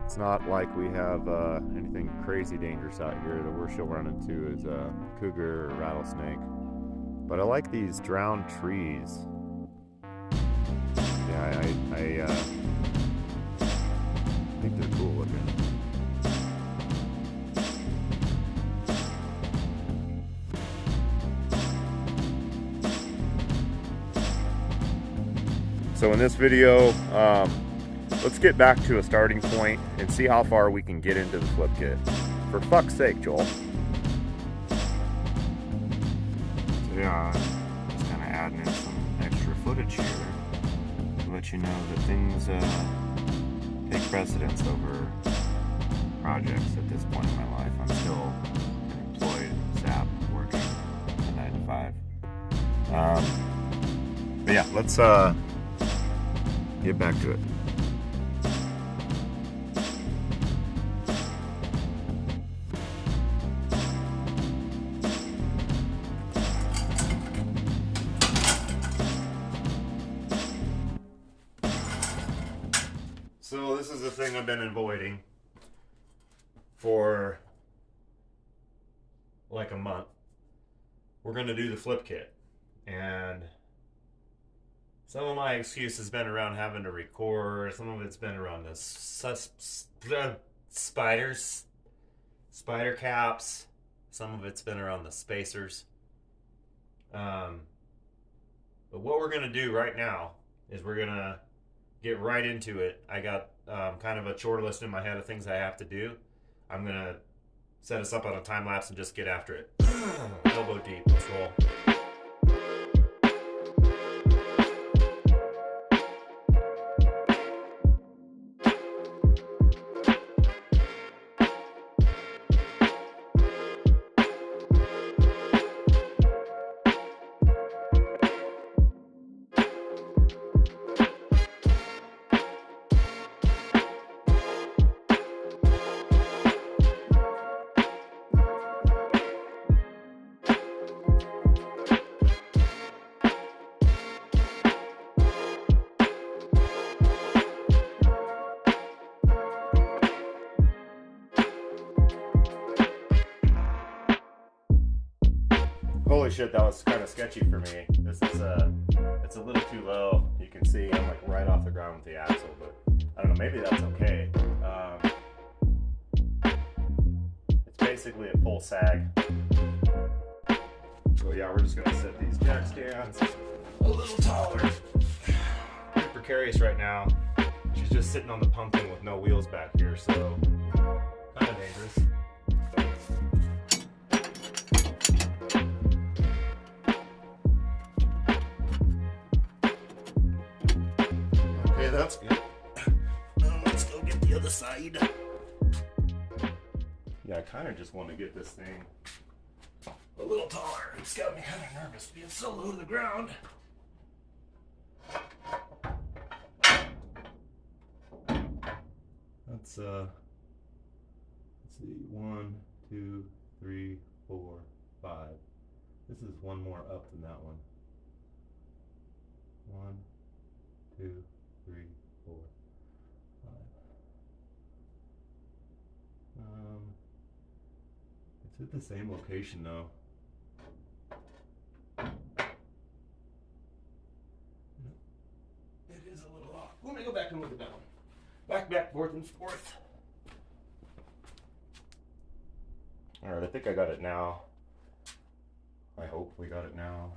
It's not like we have anything crazy dangerous out here. The worst you'll run into is a cougar or rattlesnake. But I like these drowned trees. Yeah, I think they're cool looking. So in this video, let's get back to a starting point and see how far we can get into the flip kit. For fuck's sake, Joel. So yeah, just kind of adding in some extra footage here to let you know that things take precedence over projects at this point in my life. I'm still an employed SAP working a 9 to 5. But yeah, let's get back to it. So this is the thing I've been avoiding for like a month. We're going to do the flip kit, and some of my excuse has been around having to record. Some of it's been around the spider caps. Some of it's been around the spacers. But what we're going to do right now is we're going to get right into it. I got kind of a chore list in my head of things I have to do. I'm going to set us up on a time lapse and just get after it. Elbow deep. Let's roll. Holy shit, that was kind of sketchy for me. This is it's a little too low. You can see I'm like right off the ground with the axle, but I don't know, maybe that's okay. It's basically a full sag. So yeah, we're just gonna set these jack stands a little taller. Pretty precarious right now. She's just sitting on the pumpkin with no wheels back here, so kind of dangerous. That's good. Let's go get the other side. Yeah, I kind of just want to get this thing a little taller. It's got me kind of nervous being so low to the ground. That's let's see, 1, 2, 3, 4, 5. This is one more up than that one. 1, 2, 3, 4, 5. It's at the same location though. It is a little off. Let me go back and look at that one. Back, forth and forth. Alright, I think I got it now. I hope we got it now.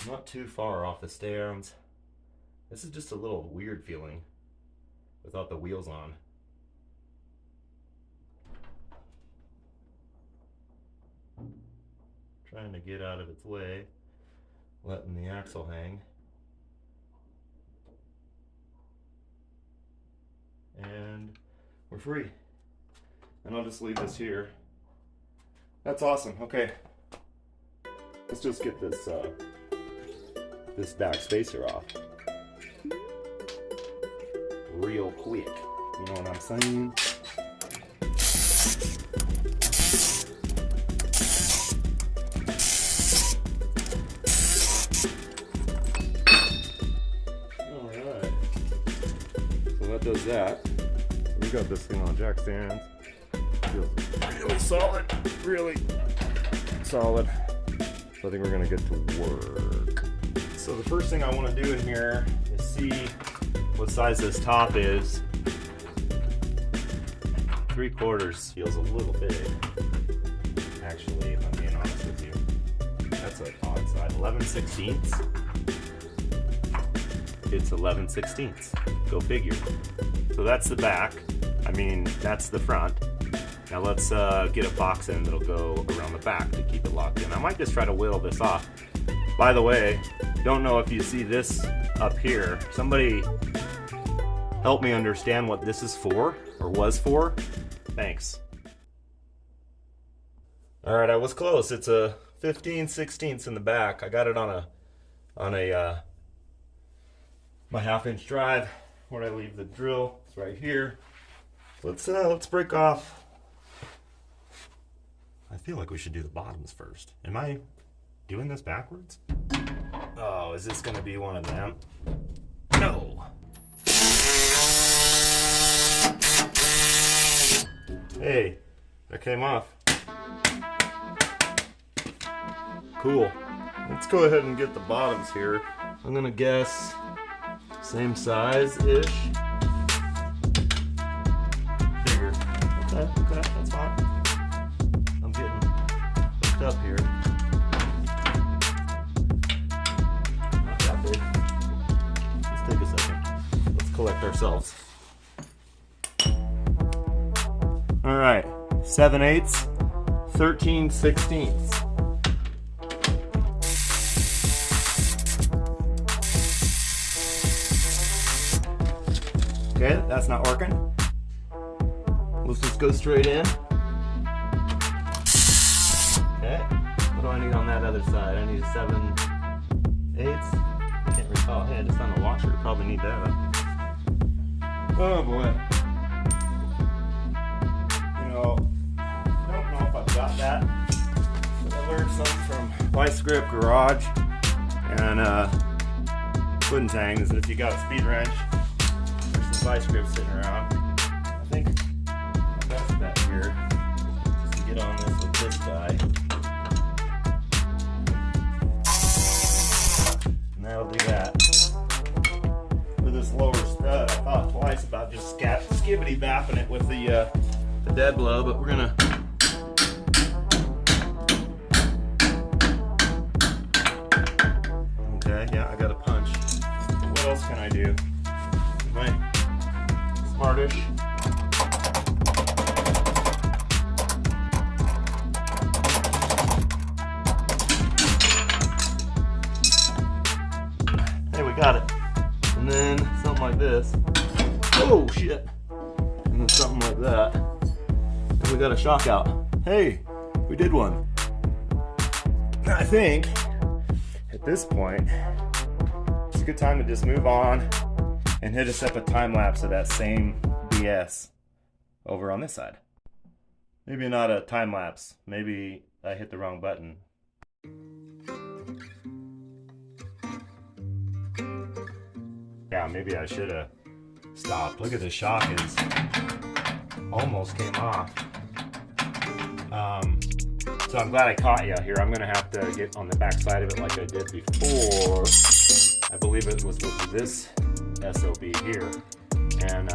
Not too far off the stands. This is just a little weird feeling without the wheels on. Trying to get out of its way, letting the axle hang. And we're free. And I'll just leave this here. That's awesome. Okay. Let's just get this this back spacer off real quick. You know what I'm saying? that does that. We got this thing on jack stands. Feels really solid, really solid. So I think we're gonna get to work. So the first thing I want to do in here is see what size this top is. 3/4 feels a little big. Actually, if I'm being honest with you, that's an odd side. 11/16. It's 11/16. Go figure. So that's the back. I mean, that's the front. Now let's get a box in that'll go around the back to keep it locked in. I might just try to whittle this off. By the way, don't know if you see this up here. Somebody help me understand what this is for, or was for. Thanks. All right, I was close. It's a 15/16 in the back. I got it on a my 1/2-inch drive where I leave the drill. It's right here. Let's break off. I feel like we should do the bottoms first. Am I doing this backwards? Oh, is this gonna be one of them? No. Hey, that came off. Cool. Let's go ahead and get the bottoms here. I'm gonna guess same size-ish. Bigger. Okay, that's fine. I'm getting hooked up here. Not that big. Let's take a second. Let's collect ourselves. All right, 7/8, 13/16. Okay, that's not working. Let's just go straight in. Okay, what do I need on that other side? I need a 7/8. I can't recall. Hey, I just found a washer. Probably need that. Oh boy. You know, I don't know if I've got that, but I learned something from Vice Grip Garage and Pudding Tang is that if you got a speed wrench, vice grip sitting around. I think my best bet here is to get on this with this guy. And that'll do that. For this lower stud, I thought twice about just skibbity bapping it with the dead blow, but we're gonna okay, yeah, I got a punch. What else can I do? Right. Smartish. Hey, we got it. And then something like this. Oh shit. And then something like that. And we got a shock out. Hey, we did one. I think at this point it's a good time to just move on and hit us up a time lapse of that same BS over on this side. Maybe not a time lapse. Maybe I hit the wrong button. Yeah, maybe I should have stopped. Look at the shock is almost came off. So I'm glad I caught you here. I'm gonna have to get on the back side of it like I did before. I believe it was with this SOB here, and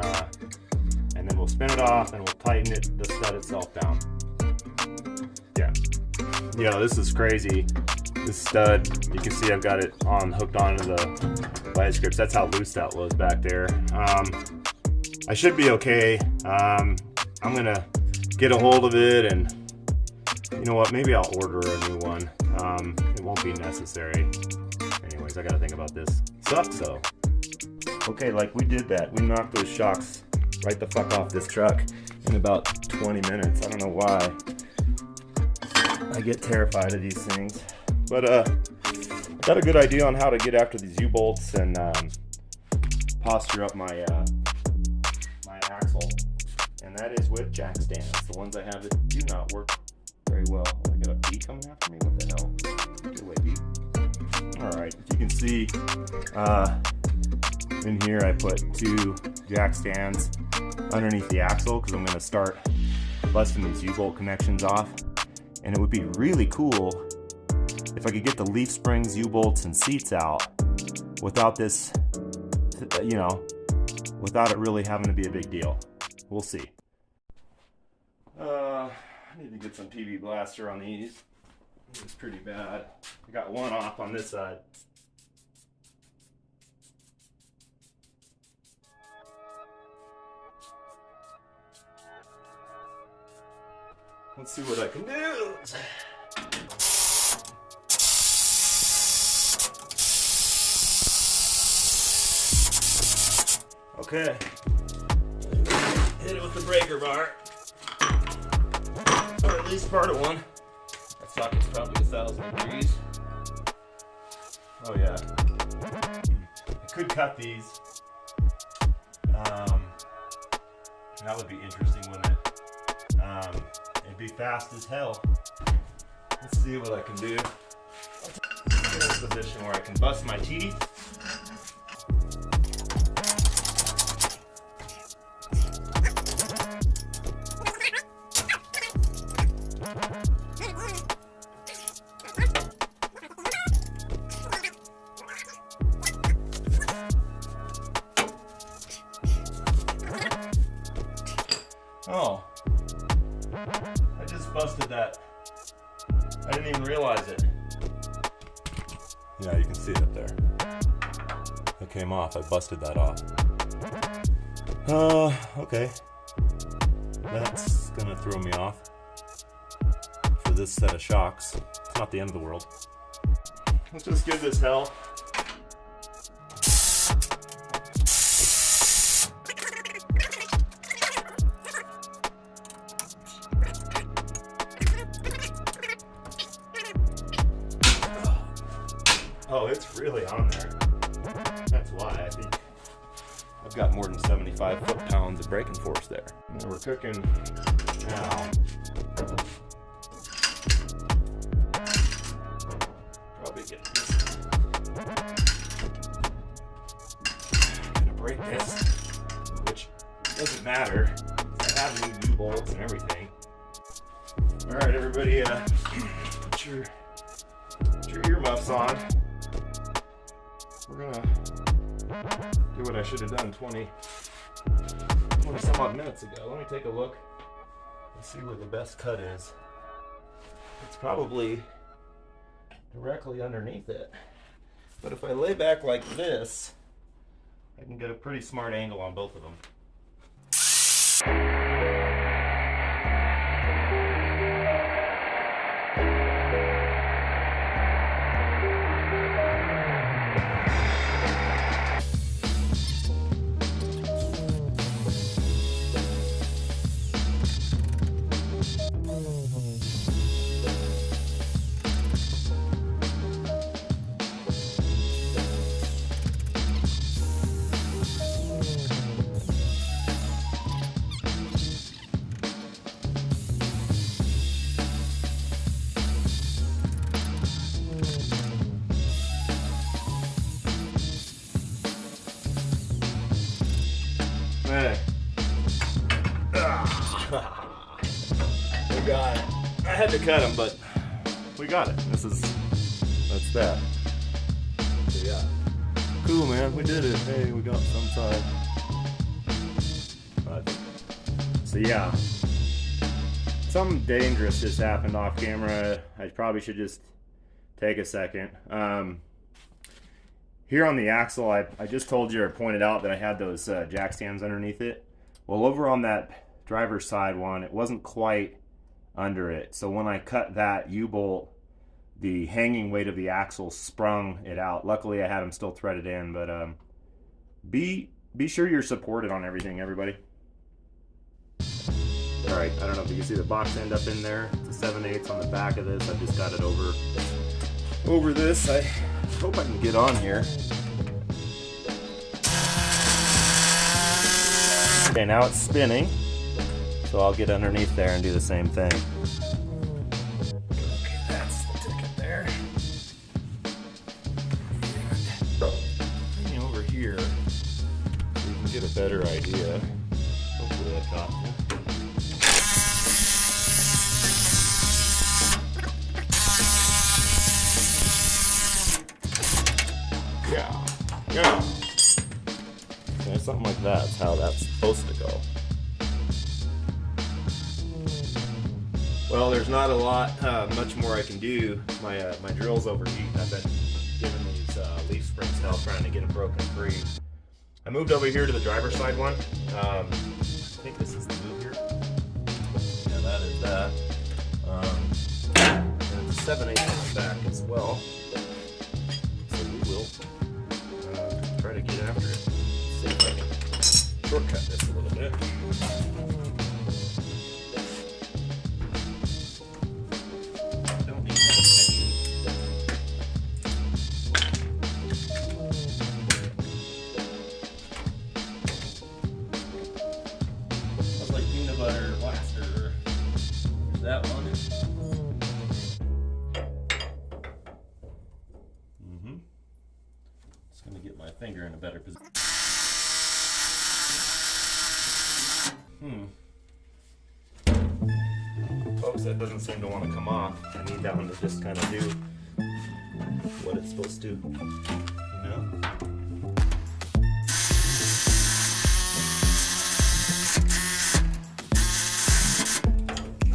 then we'll spin it off and we'll tighten the stud itself down. Yeah, this is crazy. This stud, you can see I've got it hooked onto the vice grips. That's how loose that was back there. I should be okay. I'm gonna get a hold of it, and you know what? Maybe I'll order a new one. It won't be necessary. Anyways, I gotta think about this. Sucks though. Okay, like we did that. We knocked those shocks right the fuck off this truck in about 20 minutes. I don't know why. I get terrified of these things. But I got a good idea on how to get after these U-bolts and posture up my my axle. And that is with jack stands. The ones I have that do not work very well. I got a bee coming after me? What the hell? Get away, bee. Alright, if you can see in here I put two jack stands underneath the axle because I'm going to start busting these U-bolt connections off. And it would be really cool if I could get the leaf springs, U-bolts, and seats out without this, you know, without it really having to be a big deal. We'll see. I need to get some PB Blaster on these. It's pretty bad. I got one off on this side. Let's see what I can do. Okay. Hit it with the breaker bar. Or at least part of one. That socket's probably 1,000 degrees. Oh yeah. I could cut these. That would be interesting, wouldn't it? It'd be fast as hell. Let's see what I can do. I'll get in a position where I can bust my teeth. Oh, I just busted that. I didn't even realize it. Yeah, you can see it up there. It came off. I busted that off. Okay. That's gonna throw me off for this set of shocks. It's not the end of the world. Let's just give this hell. Oh, it's really on there. That's why I think I've got more than 75 foot-pounds of braking force there. And we're cooking now. Probably get this. I'm gonna break this, which doesn't matter. I have new U-bolts and everything. All right, everybody, put your earmuffs on. We're gonna do what I should have done 20 some odd minutes ago. Let me take a look and see where the best cut is. It's probably directly underneath it. But if I lay back like this, I can get a pretty smart angle on both of them. Hey. We got it. I had to cut them, but we got it. That's that. So yeah. Cool, man. We did it. Hey, we got some side. So yeah. Something dangerous just happened off camera. I probably should just take a second. Here on the axle, I just told you or pointed out that I had those jack stands underneath it. Well, over on that driver's side one, it wasn't quite under it. So when I cut that U-bolt, the hanging weight of the axle sprung it out. Luckily, I had them still threaded in, but be sure you're supported on everything, everybody. All right, I don't know if you can see the box end up in there. It's a 7/8 on the back of this. I just got it over this. I hope I can get on here. Okay, now it's spinning, so I'll get underneath there and do the same thing. Okay, that's the ticket there. And bring me over here so you can get a better idea. Hopefully I've got you. Yeah. Okay, something like that's how that's supposed to go. Well, there's not a lot, much more I can do. My drill's overheat. I've been giving these leaf springs hell trying to get them broken free. I moved over here to the driver's side one. I think this is the move here. Yeah, that is that. And it's a 7/8 on the back as well. So we will try to get after it. See if I can shortcut this a little bit. Don't need that section. Smells like peanut butter blaster. There's that one. Just gonna get my finger in a better position. Folks, that doesn't seem to want to come off. I need that one to just kind of do what it's supposed to, you know?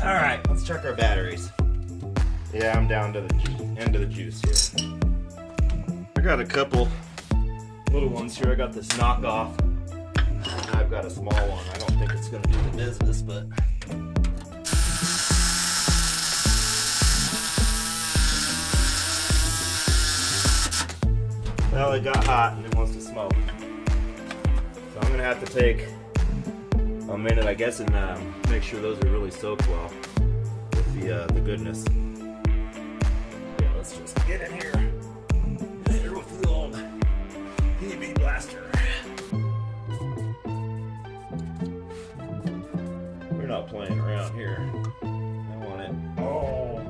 All right, let's check our batteries. Yeah, I'm down to the end of the juice here. I got a couple little ones here. I got this knockoff. And I've got a small one. I don't think it's going to do the business, but well, it got hot and it wants to smoke. So I'm going to have to take a minute, I guess, and make sure those are really soaked well with the goodness. Yeah, let's just get in here. Hit her with the old PB blaster. We're not playing around here. I want it all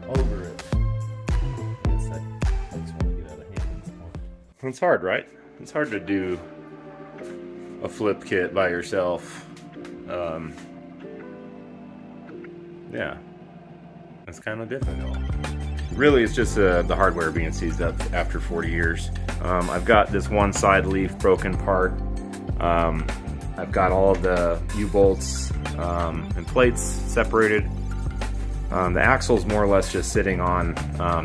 over it. Yes, I just want to get out of hand. It's hard, right? It's hard to do a flip kit by yourself. Yeah, it's kind of difficult. Really, it's just the hardware being seized up after 40 years. I've got this one side leaf broken part. I've got all of the U-bolts and plates separated. The axle's more or less just sitting on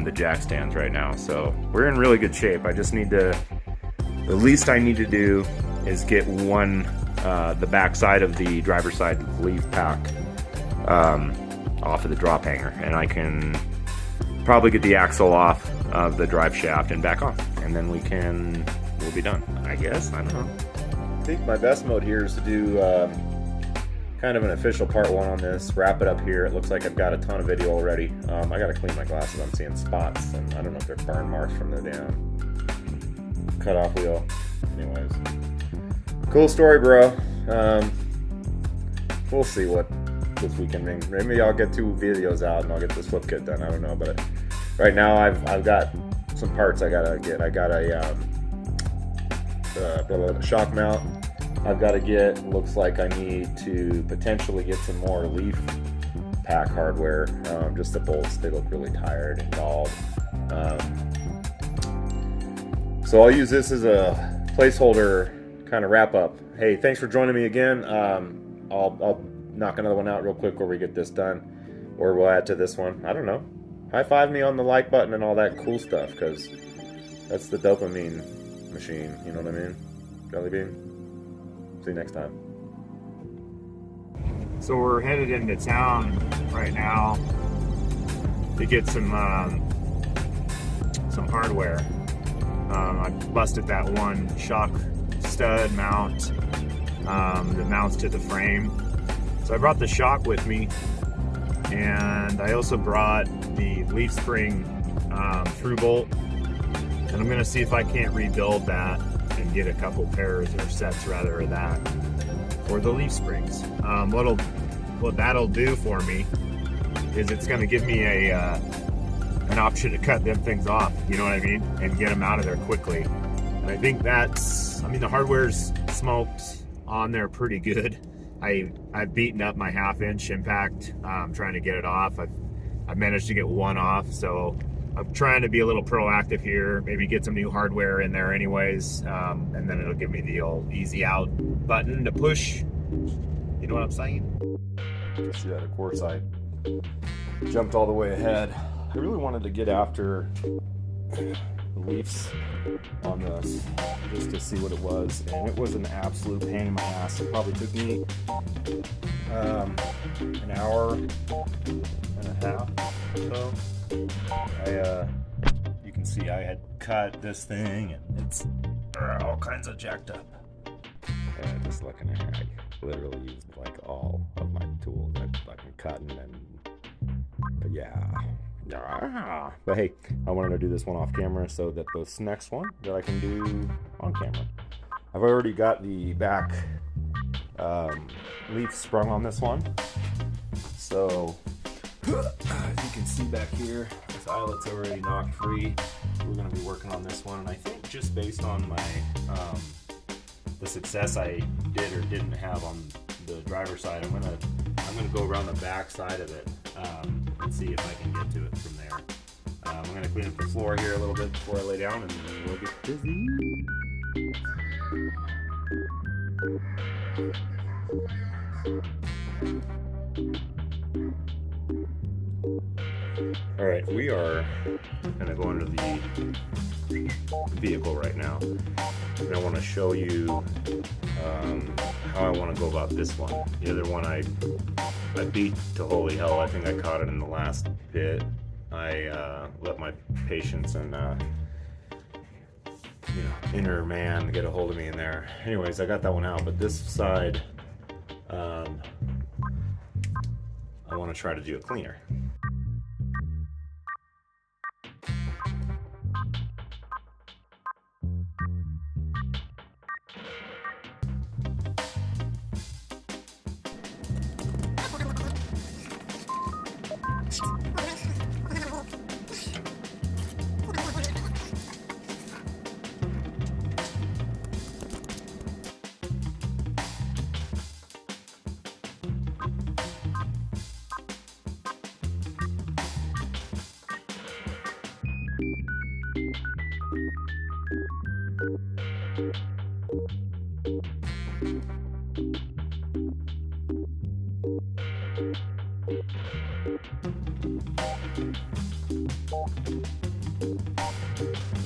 the jack stands right now, so we're in really good shape. I just need to, the least I need to do is get the back side of the driver's side leaf pack off of the drop hanger, and I can probably get the axle off of the drive shaft and back on, and then we'll be done, I guess. I don't know. I think my best mode here is to do kind of an official part one on this, wrap it up here. It looks like I've got a ton of video already. I gotta clean my glasses. I'm seeing spots, and I don't know if they're burn marks from the damn cutoff wheel. Anyways, cool story, bro. We'll see what this weekend brings. Maybe I'll get 2 videos out and I'll get this flip kit done. I don't know, but right now I've got some parts I gotta get. I got a shock mount I've got to get. Looks like I need to potentially get some more leaf pack hardware. Just the bolts, they look really tired and dulled. So I'll use this as a placeholder kind of wrap up. Hey, thanks for joining me again. I'll knock another one out real quick where we get this done, or we'll add to this one. I don't know. High five me on the like button and all that cool stuff, because that's the dopamine machine. You know what I mean? Jelly bean. See you next time. So we're headed into town right now to get some hardware. I busted that one shock stud mount that mounts to the frame. So I brought the shock with me, and I also brought the leaf spring through bolt, and I'm going to see if I can't rebuild that and get a couple pairs or sets rather of that for the leaf springs. What that'll do for me is it's going to give me an option to cut them things off, you know what I mean, and get them out of there quickly. And I think that's, I mean, the hardware's smoked on there pretty good. I've beaten up my 1/2 inch impact, trying to get it off. I've managed to get one off, so I'm trying to be a little proactive here, maybe get some new hardware in there anyways, and then it'll give me the old easy out button to push. You know what I'm saying? Yeah, of course I jumped all the way ahead. I really wanted to get after the leaves on this just to see what it was, and it was an absolute pain in my ass. It probably took me an hour and a half or so. You can see I had cut this thing and it's all kinds of jacked up. Just looking at it, I literally used like all of my tools. I'm fucking cutting but yeah. But hey, I wanted to do this one off camera so that this next one that I can do on camera. I've already got the back leaf sprung on this one. So as you can see back here, this eyelet's already knocked free. We're going to be working on this one, and I think just based on my the success I did or didn't have on the driver's side, I'm gonna go around the back side of it and see if I can get to it from there. I'm gonna clean up the floor here a little bit before I lay down, and then we'll get busy. All right, we are gonna go into the vehicle right now, and I want to show you how I want to go about this one. The other one I beat to holy hell. I think I caught it in the last pit. I let my patience and inner man get a hold of me in there. Anyways, I got that one out, but this side I want to try to do it cleaner.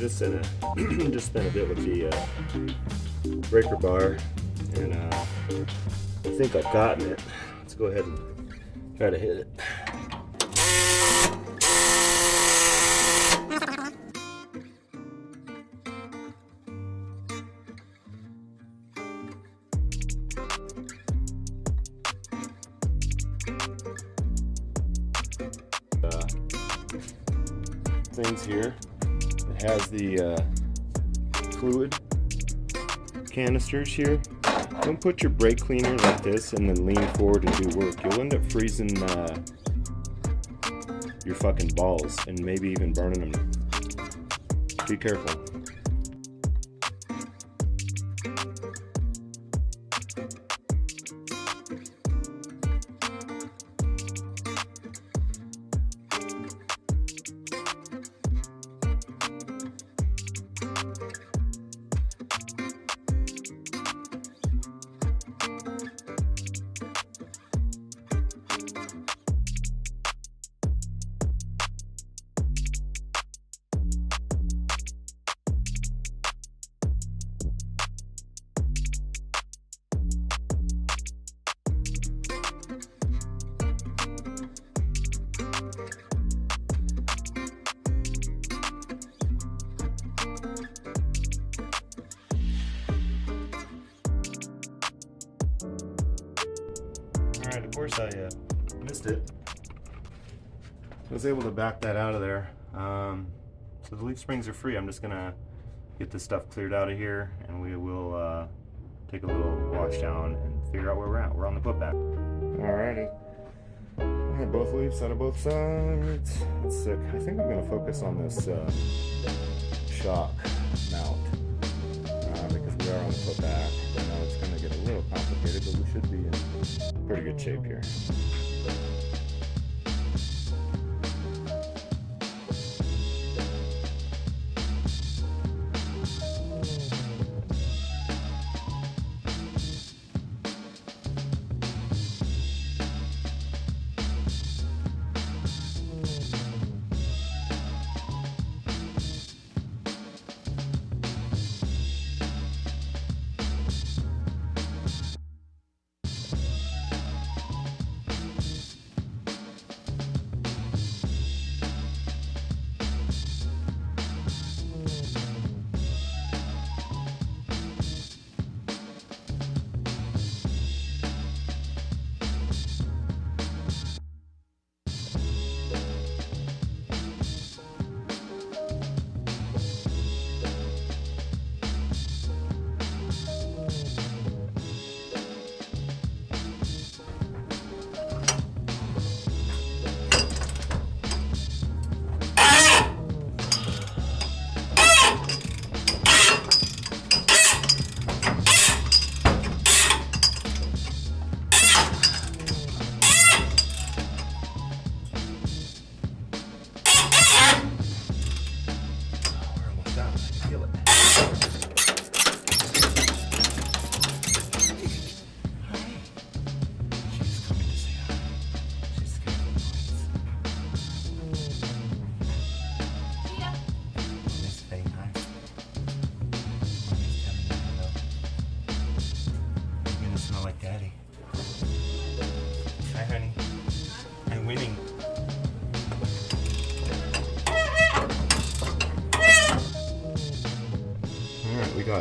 Just spent a bit with the breaker bar, and I think I've gotten it. Let's go ahead and try to hit it. Things here. It has the fluid canisters here. Don't put your brake cleaner like this and then lean forward and do work. You'll end up freezing your fucking balls and maybe even burning them. Be careful. Alright, of course I missed it. I was able to back that out of there. So the leaf springs are free. I'm just gonna get this stuff cleared out of here, and we will take a little wash down and figure out where we're at. We're on the putback. Alrighty. I have both leaves out of both sides. That's sick. I think I'm gonna focus on this shock mount. we are on the foot back. I know it's going to get a little complicated, but we should be in pretty good shape here.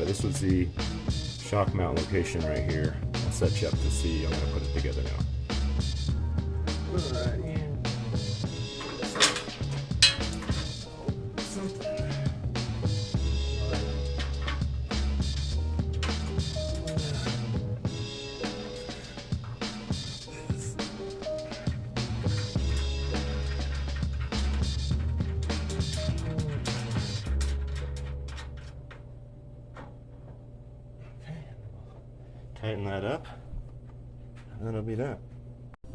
This was the shock mount location right here. I'll set you up to see. I'm going to put it together now. Alrighty. Tighten that up, and that'll be that.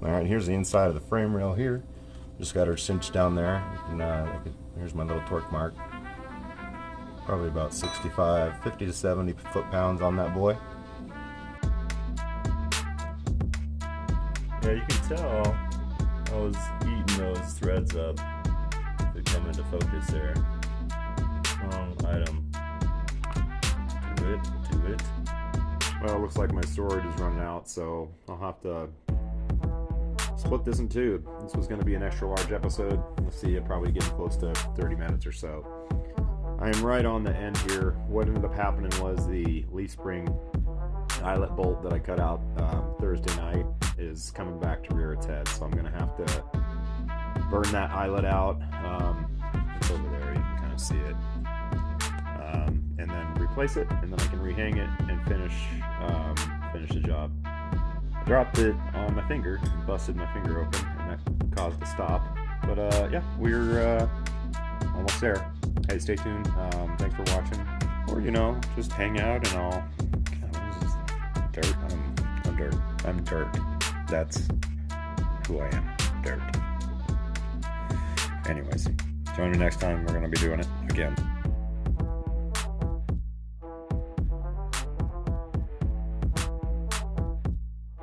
Alright, here's the inside of the frame rail here. Just got her cinched down there. Here's my little torque mark. Probably about 50 to 70 foot-pounds on that boy. Yeah, you can tell I was eating those threads up. They come into focus there. Wrong item. To it. Well, it looks like my storage is running out, so I'll have to split this in two. This was going to be an extra large episode. We'll see it probably getting close to 30 minutes or so. I am right on the end here. What ended up happening was the leaf spring eyelet bolt that I cut out Thursday night is coming back to rear its head, so I'm going to have to burn that eyelet out. It's over there, you can kind of see it. And then replace it, and then I can rehang it and finish the job. I dropped it on my finger and busted my finger open, and that caused the stop. But yeah, we're almost there. Hey, stay tuned. Thanks for watching. Or just hang out, and I'll. This is dirt. I'm dirt. I'm dirt. That's who I am. Dirt. Anyways, join me next time. We're gonna be doing it again.